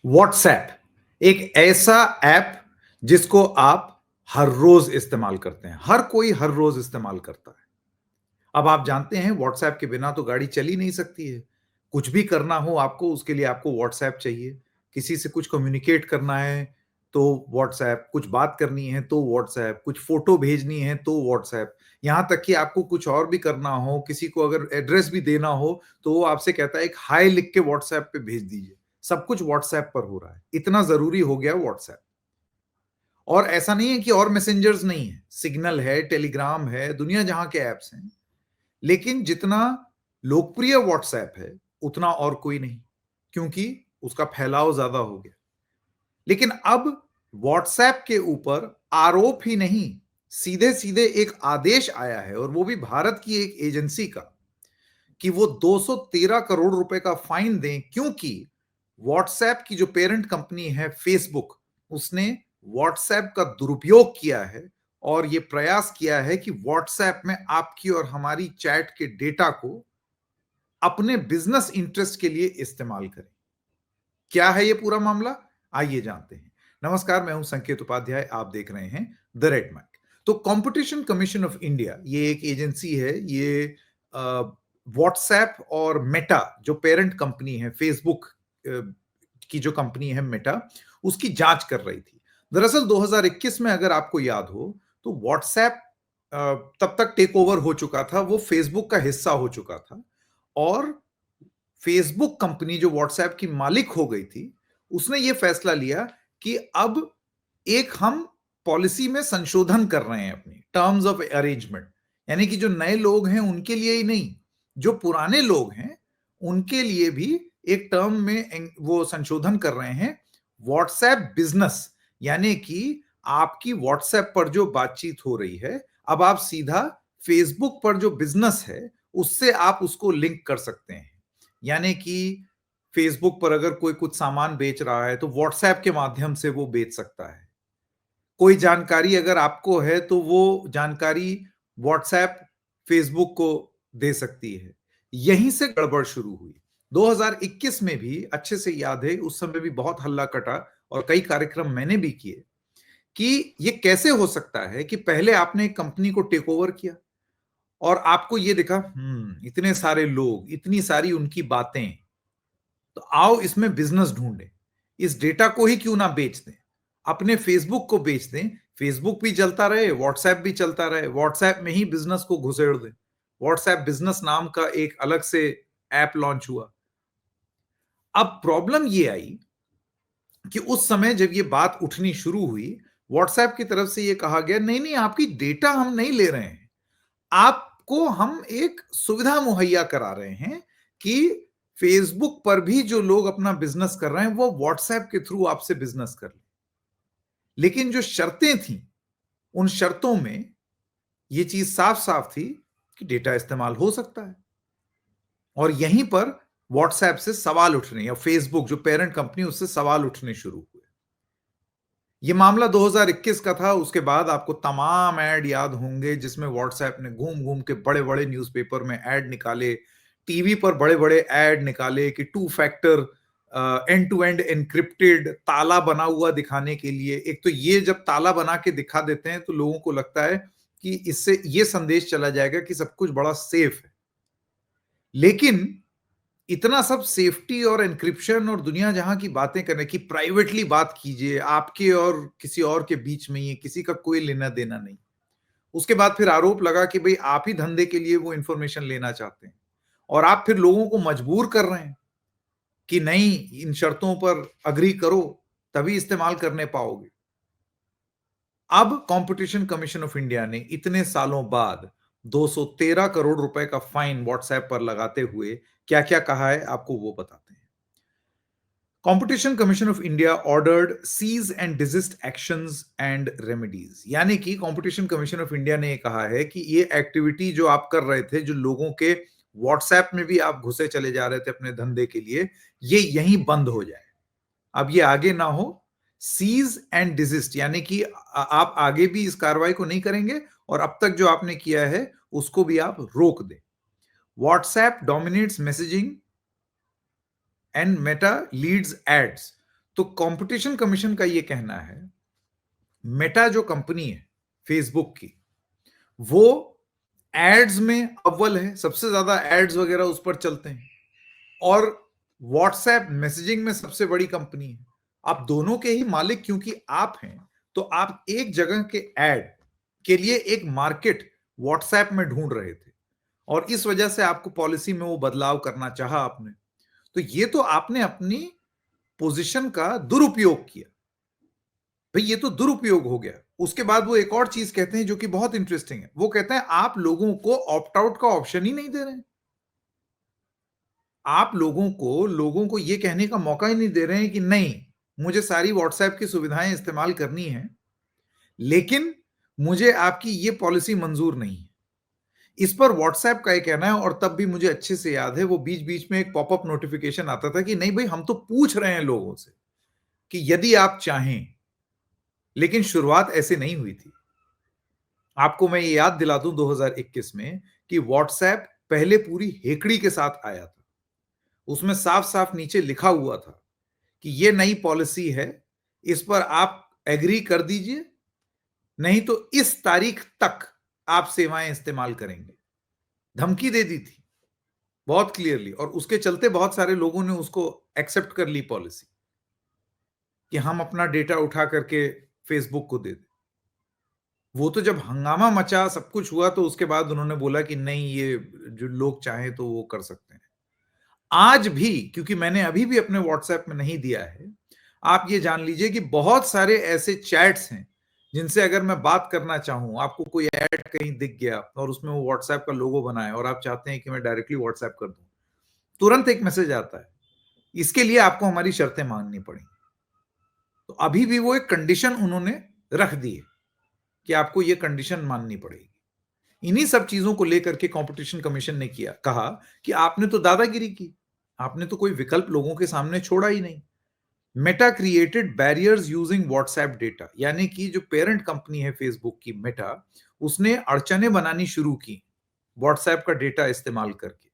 WhatsApp एक ऐसा app जिसको आप हर रोज इस्तेमाल करते हैं। हर कोई हर रोज इस्तेमाल करता है। अब आप जानते हैं व्हाट्सएप के बिना तो गाड़ी चल ही नहीं सकती है। कुछ भी करना हो आपको उसके लिए आपको व्हाट्सएप चाहिए। किसी से कुछ कम्युनिकेट करना है तो व्हाट्सएप, कुछ बात करनी है तो व्हाट्सएप, कुछ फोटो भेजनी है तो व्हाट्सएप, यहां तक कि आपको कुछ और भी करना हो, किसी को अगर एड्रेस भी देना हो तो वो आपसे कहता है एक हाय लिख के व्हाट्सएप पे भेज दीजिए। सब कुछ व्हाट्सएप पर हो रहा है। इतना जरूरी हो गया व्हाट्सएप। और ऐसा नहीं है कि और मैसेंजर्स नहीं है, सिग्नल है, टेलीग्राम है, दुनिया जहां के एप्स हैं, लेकिन जितना लोकप्रिय व्हाट्सएप है उतना और कोई नहीं, क्योंकि उसका फैलाव ज्यादा हो गया। लेकिन अब व्हाट्सएप के ऊपर आरोप ही नहीं, सीधे सीधे एक आदेश आया है, और वो भी भारत की एक एजेंसी का, कि वो 213 करोड़ रुपए का फाइन दें, क्योंकि व्हाट्सएप की जो पेरेंट कंपनी है फेसबुक, उसने व्हाट्सएप का दुरुपयोग किया है और ये प्रयास किया है कि व्हाट्सएप में आपकी और हमारी चैट के डेटा को अपने बिजनेस इंटरेस्ट के लिए इस्तेमाल करें। क्या है ये पूरा मामला, आइए जानते हैं। नमस्कार, मैं हूं संकेत उपाध्याय, आप देख रहे हैं द रेड माइक। तो कंपटीशन कमीशन ऑफ इंडिया ये एक एजेंसी है। ये व्हाट्सएप और मेटा जो पेरेंट कंपनी है फेसबुक की, जो कंपनी है मेटा, उसकी जांच कर रही थी। दरअसल 2021 में अगर आपको याद हो तो व्हाट्सएप तब तक टेक ओवर हो चुका था, वो फेसबुक का हिस्सा हो चुका था, और फेसबुक कंपनी जो व्हाट्सएप की मालिक हो गई थी, उसने ये फैसला लिया कि अब एक हम पॉलिसी में संशोधन कर रहे हैं अपनी टर्म्स ऑफ अरेंजमेंट। यानी कि जो नए लोग हैं उनके लिए ही नहीं, जो पुराने लोग हैं उनके लिए भी एक टर्म में वो संशोधन कर रहे हैं। व्हाट्सएप बिजनेस, यानी कि आपकी व्हाट्सएप पर जो बातचीत हो रही है, अब आप सीधा फेसबुक पर जो बिजनेस है उससे आप उसको लिंक कर सकते हैं। यानी कि फेसबुक पर अगर कोई कुछ सामान बेच रहा है तो व्हाट्सएप के माध्यम से वो बेच सकता है। कोई जानकारी अगर आपको है तो वो जानकारी व्हाट्सएप फेसबुक को दे सकती है। यहीं से गड़बड़ शुरू हुई। 2021 में भी अच्छे से याद है, उस समय भी बहुत हल्ला कटा और कई कार्यक्रम मैंने भी किए कि ये कैसे हो सकता है कि पहले आपने एक कंपनी को टेक ओवर किया और आपको ये दिखा इतने सारे लोग, इतनी सारी उनकी बातें, तो आओ इसमें बिजनेस ढूंढें। इस डेटा को ही क्यों ना बेच दें, अपने फेसबुक को बेच दें। फेसबुक भी चलता रहे, व्हाट्सएप भी चलता रहे, व्हाट्सएप में ही बिजनेस को घुसेड़ दें। व्हाट्सएप बिजनेस नाम का एक अलग से ऐप लॉन्च हुआ। अब प्रॉब्लम ये आई कि उस समय जब ये बात उठनी शुरू हुई, व्हाट्सएप की तरफ से ये कहा गया नहीं नहीं, आपकी डेटा हम नहीं ले रहे हैं, आपको हम एक सुविधा मुहैया करा रहे हैं कि फेसबुक पर भी जो लोग अपना बिजनेस कर रहे हैं वो व्हाट्सएप के थ्रू आपसे बिजनेस कर लें। लेकिन जो शर्तें थी, उन शर्तों में यह चीज साफ साफ थी कि डेटा इस्तेमाल हो सकता है। और यहीं पर व्हाट्सएप से सवाल उठने, या फेसबुक जो पेरेंट कंपनी, उससे सवाल उठने शुरू हुए। यह मामला 2021 का था। उसके बाद आपको तमाम ऐड याद होंगे जिसमें व्हाट्सएप ने घूम घूम के बड़े बड़े न्यूज़पेपर में ऐड निकाले, टीवी पर बड़े बड़े ऐड निकाले कि two factor and to end encrypted ताला बना हुआ दिखाने के लिए। एक तो ये जब ताला बना के दिखा देते हैं तो लोगों को लगता है कि इससे ये संदेश चला जाएगा कि सब कुछ बड़ा सेफ है। लेकिन इतना सब सेफ्टी और एन्क्रिप्शन और दुनिया जहां की बातें करने की, प्राइवेटली बात कीजिए, आपके और किसी और के बीच में, ये किसी का कोई लेना देना नहीं। उसके बाद फिर आरोप लगा कि भाई आप ही धंधे के लिए वो इंफॉर्मेशन लेना चाहते हैं, और आप फिर लोगों को मजबूर कर रहे हैं कि नहीं, इन शर्तों पर अग्री करो तभी इस्तेमाल करने पाओगे। अब कंपटीशन कमीशन ऑफ इंडिया ने इतने सालों बाद 213 करोड़ रुपए का फाइन व्हाट्सएप पर लगाते हुए क्या क्या कहा है, आपको वो बताते हैं। Competition commission of India ordered cease and desist actions and remedies. यानी कि कंपटीशन कमीशन ऑफ इंडिया ने कहा है कि ये एक्टिविटी जो आप कर रहे थे, जो लोगों के व्हाट्सएप में भी आप घुसे चले जा रहे थे अपने धंधे के लिए, ये यहीं बंद हो जाए, अब ये आगे ना हो। सीज एंड डिजिस्ट यानी कि आप आगे भी इस कार्रवाई को नहीं करेंगे, और अब तक जो आपने किया है उसको भी आप रोक दें। WhatsApp dominates messaging and Meta leads ads. तो कंपटीशन कमीशन का यह कहना है, मेटा जो कंपनी है फेसबुक की, वो एड्स में अव्वल है, सबसे ज्यादा एड्स वगैरह उस पर चलते हैं, और व्हाट्सएप मैसेजिंग में सबसे बड़ी कंपनी है। आप दोनों के ही मालिक क्योंकि आप हैं, तो आप एक जगह के एड के लिए एक मार्केट व्हाट्सएप में ढूंढ रहे थे, और इस वजह से आपको पॉलिसी में वो बदलाव करना चाहा आपने। तो ये तो आपने अपनी पोजीशन का दुरुपयोग किया भाई, ये तो दुरुपयोग हो गया। उसके बाद वो एक और चीज कहते हैं जो कि बहुत इंटरेस्टिंग है, वो कहते हैं आप लोगों को ऑप्ट आउट का ऑप्शन ही नहीं दे रहे हैं। आप लोगों को ये कहने का मौका ही नहीं दे रहे हैं कि नहीं, मुझे सारी व्हाट्सएप की सुविधाएं इस्तेमाल करनी है, लेकिन मुझे आपकी ये पॉलिसी मंजूर नहीं है। इस पर व्हाट्सएप का ये कहना है, और तब भी मुझे अच्छे से याद है, वो बीच बीच में एक पॉपअप नोटिफिकेशन आता था कि नहीं भाई, हम तो पूछ रहे हैं लोगों से कि यदि आप चाहें, लेकिन शुरुआत ऐसे नहीं हुई थी। आपको मैं ये याद दिला दूं 2021 में कि व्हाट्सएप पहले पूरी हेकड़ी के साथ आया था। उसमें साफ साफ नीचे लिखा हुआ था कि ये नई पॉलिसी है, इस पर आप एग्री कर दीजिए, नहीं तो इस तारीख तक आप सेवाएं इस्तेमाल करेंगे। धमकी दे दी थी बहुत क्लियरली, और उसके चलते बहुत सारे लोगों ने उसको एक्सेप्ट कर ली पॉलिसी कि हम अपना डेटा उठा करके फेसबुक को दे दें। वो तो जब हंगामा मचा, सब कुछ हुआ, तो उसके बाद उन्होंने बोला कि नहीं, ये जो लोग चाहें तो वो कर सकते हैं। आज भी, क्योंकि मैंने अभी भी अपने व्हाट्सएप में नहीं दिया है, आप ये जान लीजिए कि बहुत सारे ऐसे चैट्स हैं जिनसे अगर मैं बात करना चाहूं, आपको कोई ऐड कहीं दिख गया और उसमें वो व्हाट्सएप का लोगो बना है और आप चाहते हैं कि मैं डायरेक्टली व्हाट्सएप कर दूं, तुरंत एक मैसेज आता है, इसके लिए आपको हमारी शर्तें माननी पड़ेंगी। तो अभी भी वो एक कंडीशन उन्होंने रख दी है कि आपको ये कंडीशन माननी पड़ेगी। इन्हीं सब चीजों को लेकर के कंपटीशन कमीशन ने कहा कि आपने तो दादागिरी की, आपने तो कोई विकल्प लोगों के सामने छोड़ा ही नहीं। Meta created barriers using WhatsApp data, यानी कि जो पेरेंट कंपनी है फेसबुक की, मेटा, उसने अड़चने बनानी शुरू की व्हाट्सएप का डेटा इस्तेमाल करके।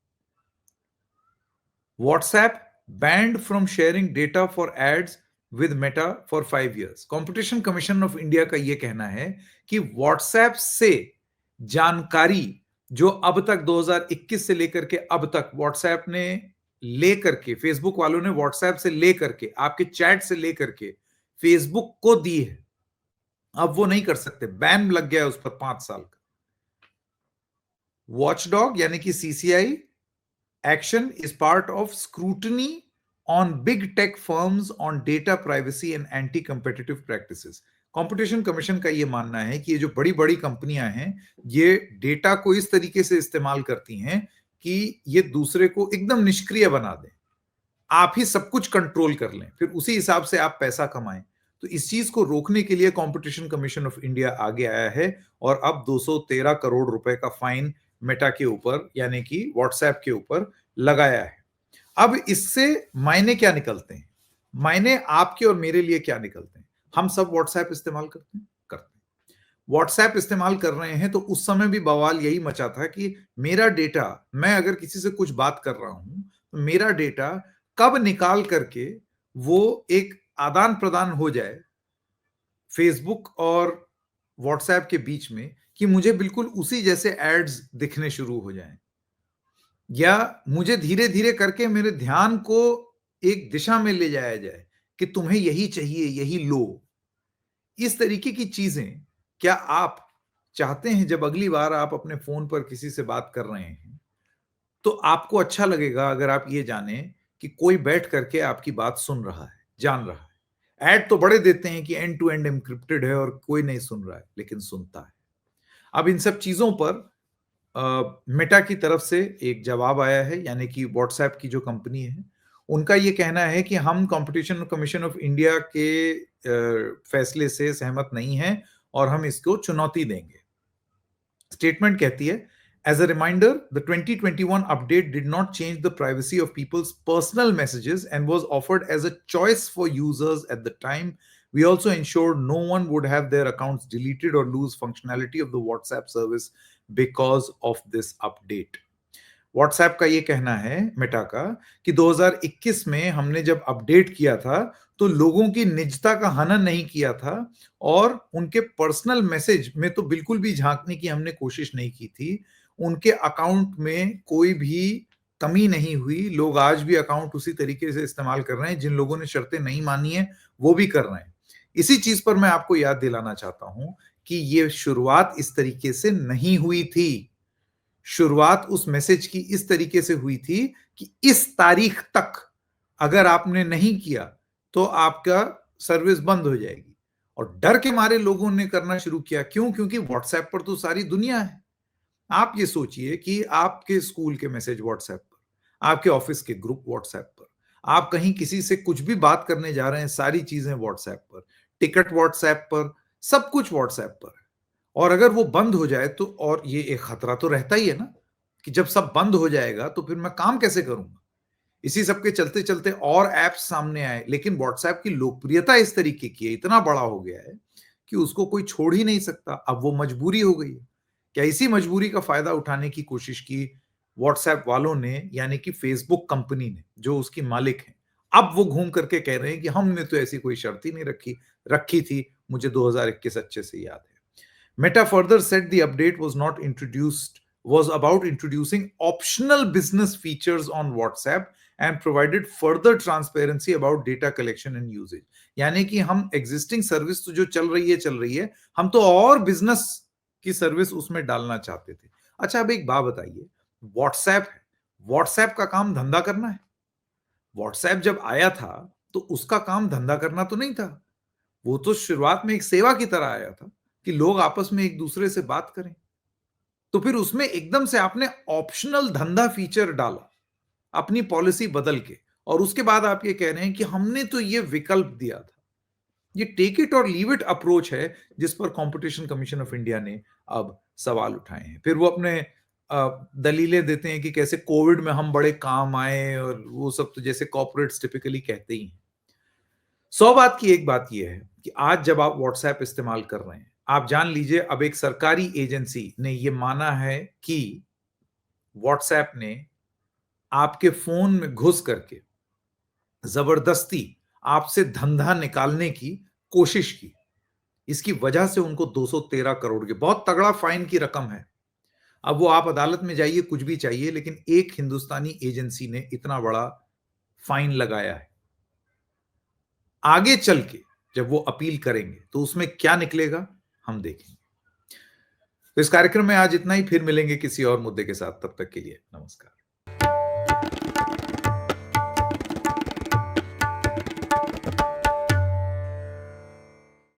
WhatsApp banned from sharing data for ads with Meta for 5 years। Competition commission of India का यह कहना है कि व्हाट्सएप से जानकारी जो अब तक 2021 से लेकर के अब तक व्हाट्सएप ने लेकर के, फेसबुक वालों ने व्हाट्सएप से लेकर के, आपके चैट से लेकर के फेसबुक को दी है, अब वो नहीं कर सकते, बैन लग गया है उस पर 5 साल का। वॉचडॉग यानी कि CCI action is part of scrutiny on big tech firms on data privacy and anti competitive practices. Competition commission का यह मानना है कि ये जो बड़ी बड़ी कंपनियां हैं, ये डेटा को इस तरीके से इस्तेमाल करती हैं कि ये दूसरे को एकदम निष्क्रिय बना दें, आप ही सब कुछ कंट्रोल कर लें, फिर उसी हिसाब से आप पैसा कमाएं। तो इस चीज को रोकने के लिए कंपटीशन कमीशन ऑफ इंडिया आगे आया है और अब 213 करोड़ रुपए का फाइन मेटा के ऊपर, यानी कि व्हाट्सएप के ऊपर लगाया है। अब इससे मायने क्या निकलते हैं? मायने आपके और मेरे लिए क्या निकलते हैं? हम सब व्हाट्सएप इस्तेमाल करते हैं, व्हाट्सएप इस्तेमाल कर रहे हैं, तो उस समय भी बवाल यही मचा था कि मेरा डेटा, मैं अगर किसी से कुछ बात कर रहा हूं, तो मेरा डेटा कब निकाल करके वो एक आदान प्रदान हो जाए फेसबुक और व्हाट्सएप के बीच में कि मुझे बिल्कुल उसी जैसे एड्स दिखने शुरू हो जाएं, या मुझे धीरे धीरे करके मेरे ध्यान को एक दिशा में ले जाया जाए कि तुम्हें यही चाहिए, यही लो। इस तरीके की चीजें क्या आप चाहते हैं? जब अगली बार आप अपने फोन पर किसी से बात कर रहे हैं, तो आपको अच्छा लगेगा अगर आप ये जाने कि कोई बैठ करके आपकी बात सुन रहा है, जान रहा है। ऐड तो बड़े देते हैं कि एंड टू एंड एनक्रिप्टेड है और कोई नहीं सुन रहा है, लेकिन सुनता है। अब इन सब चीजों पर मेटा की तरफ से एक जवाब आया है, यानी कि व्हाट्सएप की जो कंपनी है, उनका ये कहना है कि हम कंपटीशन कमीशन ऑफ इंडिया के फैसले से सहमत नहीं हैं और हम इसको चुनौती देंगे। स्टेटमेंट कहती है, as a reminder, the 2021 update did not change the privacy of people's personal messages and was offered as a choice for users at the time. We also ensured no one would have their accounts deleted or lose functionality of the WhatsApp service because of this update. WhatsApp का ये कहना है, Meta का, कि 2021 में हमने जब update किया था तो लोगों की निजता का हनन नहीं किया था और उनके पर्सनल मैसेज में तो बिल्कुल भी झाँकने की हमने कोशिश नहीं की थी। उनके अकाउंट में कोई भी कमी नहीं हुई। लोग आज भी अकाउंट उसी तरीके से इस्तेमाल कर रहे हैं। जिन लोगों ने शर्तें नहीं मानी हैं, वो भी कर रहे हैं। इसी चीज़ पर मैं आपको याद दिलाना चाहता हूँ कि ये शुरुआत इस तरीके से नहीं हुई थी। शुरुआत उस मैसेज की इस तरीके से हुई थी कि इस तारीख तक अगर आपने नहीं किया, तो आपका सर्विस बंद हो जाएगी और डर के मारे लोगों ने करना शुरू किया। क्यों? क्योंकि व्हाट्सएप पर तो सारी दुनिया है। आप ये सोचिए कि आपके स्कूल के मैसेज व्हाट्सएप पर, आपके ऑफिस के ग्रुप व्हाट्सएप पर, आप कहीं किसी से कुछ भी बात करने जा रहे हैं, सारी चीजें व्हाट्सएप पर, टिकट व्हाट्सएप पर, सब कुछ व्हाट्सएप पर है। और अगर वो बंद हो जाए तो और ये एक खतरा तो रहता ही है ना कि जब सब बंद हो जाएगा तो फिर मैं काम कैसे करूंगा? इसी सब के चलते-चलते और ऐप्स सामने आए, लेकिन व्हाट्सएप की लोकप्रियता इस तरीके की है, इतना बड़ा हो गया है कि उसको कोई छोड़ ही नहीं सकता। अब वो मजबूरी हो गई है। क्या इसी मजबूरी का फायदा उठाने की कोशिश की व्हाट्सएप वालों ने, यानी कि फेसबुक कंपनी ने, जो उसकी मालिक हैं। अब वो घूम करके कह रहे हैं कि हमने तो ऐसी कोई शर्त ही नहीं रखी, रखी थी, मुझे 2021 अच्छे से याद है। Meta further said the update was about introducing optional business features on WhatsApp and provided further transparency about data collection and usage. यानी कि हम एग्जिस्टिंग सर्विस तो जो चल रही है, हम तो और बिजनेस की सर्विस उसमें डालना चाहते थे। अच्छा, अब एक बात बताइए, व्हाट्सएप है, व्हाट्सएप का काम धंधा करना है। व्हाट्सएप जब आया था, तो उसका काम धंधा करना तो नहीं था। वो तो शुरुआत में एक सेवा की तरह आया था कि लोग आपस में एक दूसरे से बात करें। तो फिर उसमें एकदम से आपने ऑप्शनल धंधा फीचर डाला, अपनी पॉलिसी बदल के, और उसके बाद आप ये कह रहे हैं कि हमने तो ये विकल्प दिया था। ये टेक इट और लीव इट अप्रोच है जिस पर कंपटीशन कमीशन ऑफ इंडिया ने अब सवाल उठाए हैं। फिर वो अपने दलीलें देते हैं कि कैसे कोविड में हम बड़े काम आए और वो सब, तो जैसे कॉर्पोरेट्स टिपिकली कहते ही हैं। 100 बात की एक बात यह है कि आज जब आप व्हाट्सएप इस्तेमाल कर रहे हैं, आप जान लीजिए अब एक सरकारी एजेंसी ने यह माना है कि व्हाट्सएप ने आपके फोन में घुस करके जबरदस्ती आपसे धंधा निकालने की कोशिश की। इसकी वजह से उनको 213 करोड़ के बहुत तगड़ा फाइन की रकम है। अब वो आप अदालत में जाइए, कुछ भी चाहिए, लेकिन एक हिंदुस्तानी एजेंसी ने इतना बड़ा फाइन लगाया है। आगे चल के जब वो अपील करेंगे तो उसमें क्या निकलेगा, हम देखेंगे। तो इस कार्यक्रम में आज इतना ही। फिर मिलेंगे किसी और मुद्दे के साथ। तब तक के लिए नमस्कार।